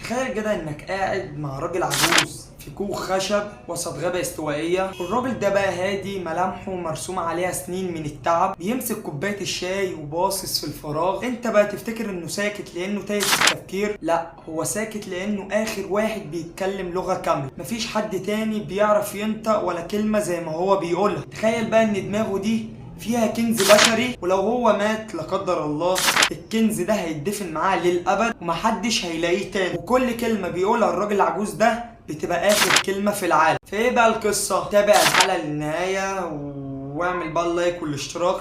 تخيل كده انك قاعد مع راجل عجوز في كوخ خشب وسط غابة استوائية. الراجل ده بقى هادي، ملامحه مرسومة عليها سنين من التعب، بيمسك كوباية الشاي وباصص في الفراغ. انت بقى تفتكر انه ساكت لانه تايه في التفكير؟ لا، هو ساكت لانه اخر واحد بيتكلم لغة كاملة، مفيش حد تاني بيعرف ينطق ولا كلمة زي ما هو بيقولها. تخيل بقى ان دماغه دي فيها كنز بشري، ولو هو مات لا قدر الله الكنز ده هيتدفن معاه للابد ومحدش هيلاقيه تاني. وكل كلمه بيقولها الراجل العجوز ده بتبقى اخر كلمه في العالم. فايه بقى القصه؟ تابع الحلقه للنهايه واعمل بقى اللايك والاشتراك،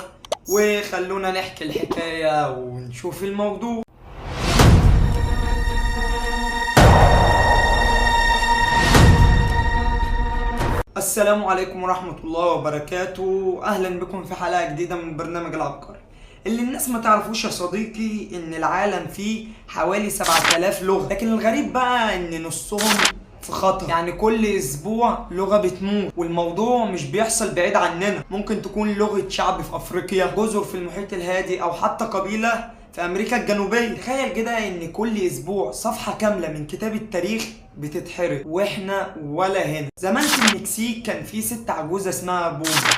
وخلونا نحكي الحكايه ونشوف الموضوع. السلام عليكم ورحمة الله وبركاته. أهلا بكم في حلقة جديدة من برنامج العبقري. اللي الناس ما تعرفوش يا صديقي إن العالم فيه حوالي 7000 لغة، لكن الغريب بقى إن نصهم في خطر. يعني كل أسبوع لغة بتموت، والموضوع مش بيحصل بعيد عننا. ممكن تكون لغة شعب في أفريقيا، جزر في المحيط الهادي، أو حتى قبيلة في أمريكا الجنوبية. تخيل كده إن كل أسبوع صفحة كاملة من كتاب التاريخ بتتحرق واحنا ولا هنا. زمان في المكسيك كان في ست عجوزة اسمها بوما.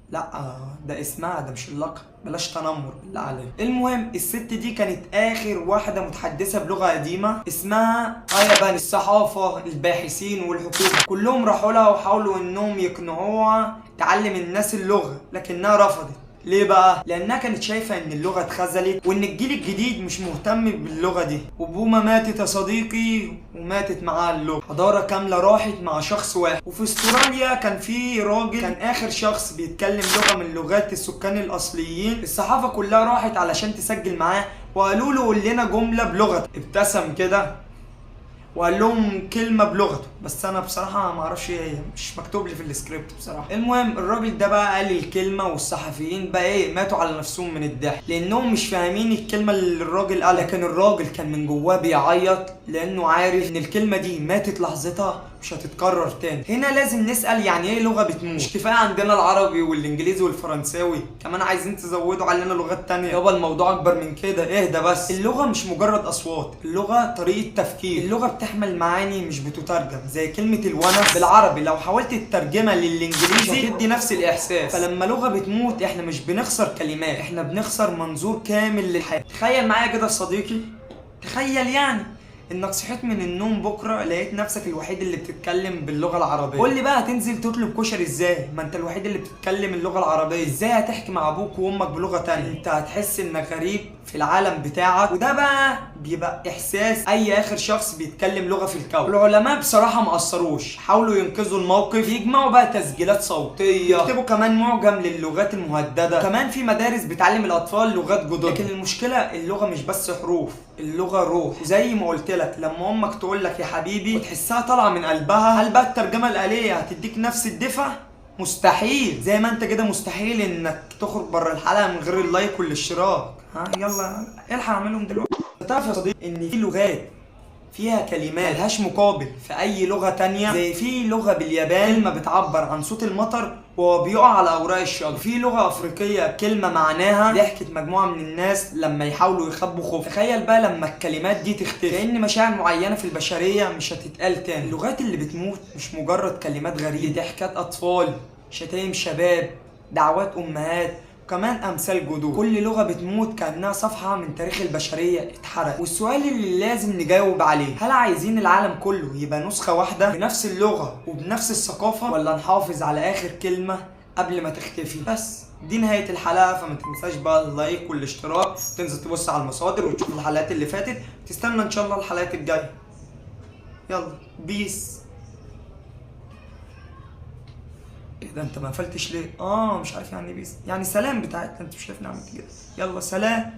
لا، ده اسمها، ده مش اللقب، بلاش تنمر بالله عليك. المهم الست دي كانت اخر واحدة متحدثة بلغة قديمة اسمها ايابان. الصحافة، الباحثين، والحكومة كلهم راحوا لها وحاولوا انهم يقنعوها تعلم الناس اللغة، لكنها رفضت. ليه بقى؟ لانها كانت شايفه ان اللغه اتخذلت وان الجيل الجديد مش مهتم باللغه دي. وبوما ماتت يا صديقي، وماتت معاها اللغه. حضاره كامله راحت مع شخص واحد. وفي استراليا كان في راجل كان اخر شخص بيتكلم لغه من لغات السكان الاصليين. الصحافه كلها راحت علشان تسجل معاه، وقالوا له قول لنا جمله بلغتك. ابتسم كده وقال لهم كلمه بلغته، بس انا بصراحه ما اعرفش ايه هي، مش مكتوب لي في السكريبت بصراحه. المهم الراجل ده بقى قال الكلمه، والصحفيين بقى ايه، ماتوا على نفسهم من الضحك لانهم مش فاهمين الكلمه اللي الراجل قالها. لكن الراجل كان من جواه بيعيط لانه عارف ان الكلمه دي ماتت لحظتها، مش هتتكرر تاني. هنا لازم نسال يعني ايه لغه بتموت؟ مش كفايه عندنا العربي والانجليزي والفرنساوي، كمان عايزين تزودوا علينا لغات تانية؟ يابا الموضوع اكبر من كده، اهدى بس. اللغه مش مجرد اصوات، اللغه طريقه تفكير. اللغه بتحمل معاني مش بتترجم، زي كلمه الونس بالعربي لو حاولت تترجمها للانجليزي هتدي نفس الاحساس. فلما لغه بتموت احنا مش بنخسر كلمات، احنا بنخسر منظور كامل للحياه. تخيل معايا كده يا صديقي، تخيل يعني انك صحيت من النوم بكره لقيت نفسك الوحيد اللي بتتكلم باللغه العربيه. قول لي بقى هتنزل تطلب كشري ازاي؟ ما انت الوحيد اللي بتتكلم اللغه العربيه. ازاي هتحكي مع ابوك وامك بلغه تانية؟ انت هتحس انك غريب في العالم بتاعك. وده بقى بيبقى احساس اي اخر شخص بيتكلم لغه في الكون. العلماء بصراحه ما قصروش، حاولوا ينقذوا الموقف، يجمعوا بقى تسجيلات صوتيه، يكتبوا كمان معجم للغات المهدده، كمان في مدارس بتعلم الاطفال لغات جدد. لكن المشكله اللغه مش بس حروف، اللغه روح. وزي ما قلت لك، لما امك تقول لك يا حبيبي وتحسها طالعه من قلبها، هل بقى الترجمه الآلية هتديك نفس الدفء؟ مستحيل. زي ما انت كده مستحيل انك تخرج بره الحلقه من غير اللايك والاشتراك. ها يلا الحق اعملهم دلوقتي. تعرف يا صديقي ان في لغات فيها كلمات ملهاش مقابل في اي لغه تانية؟ زي في لغه باليابان كلمه بتعبر عن صوت المطر وهو بيقع على اوراق الشجر. في لغه افريقيه كلمه معناها ضحكت مجموعه من الناس لما يحاولوا يخبوا خوف. تخيل بقى لما الكلمات دي تختفي، كأن مشاعر معينه في البشريه مش هتتقال تاني. اللغات اللي بتموت مش مجرد كلمات غريبه، دي ضحكات اطفال، شتايم شباب، دعوات امهات، وكمان امثال جدود. كل لغه بتموت كانها صفحه من تاريخ البشريه اتحرق. والسؤال اللي لازم نجاوب عليه، هل عايزين العالم كله يبقى نسخه واحده بنفس اللغه وبنفس الثقافه، ولا نحافظ على اخر كلمه قبل ما تختفي؟ بس دي نهايه الحلقه، فما تنساش بقى اللايك والاشتراك، تنزل تبص على المصادر وتشوف الحلقات اللي فاتت، تستنى ان شاء الله الحلقات الجايه. يلا بيس. ايه ده انت ما قفلتش ليه؟ مش عارف يعني بيس، يعني سلام بتاعتنا، انت مش شايفني عملت كده. يلا سلام.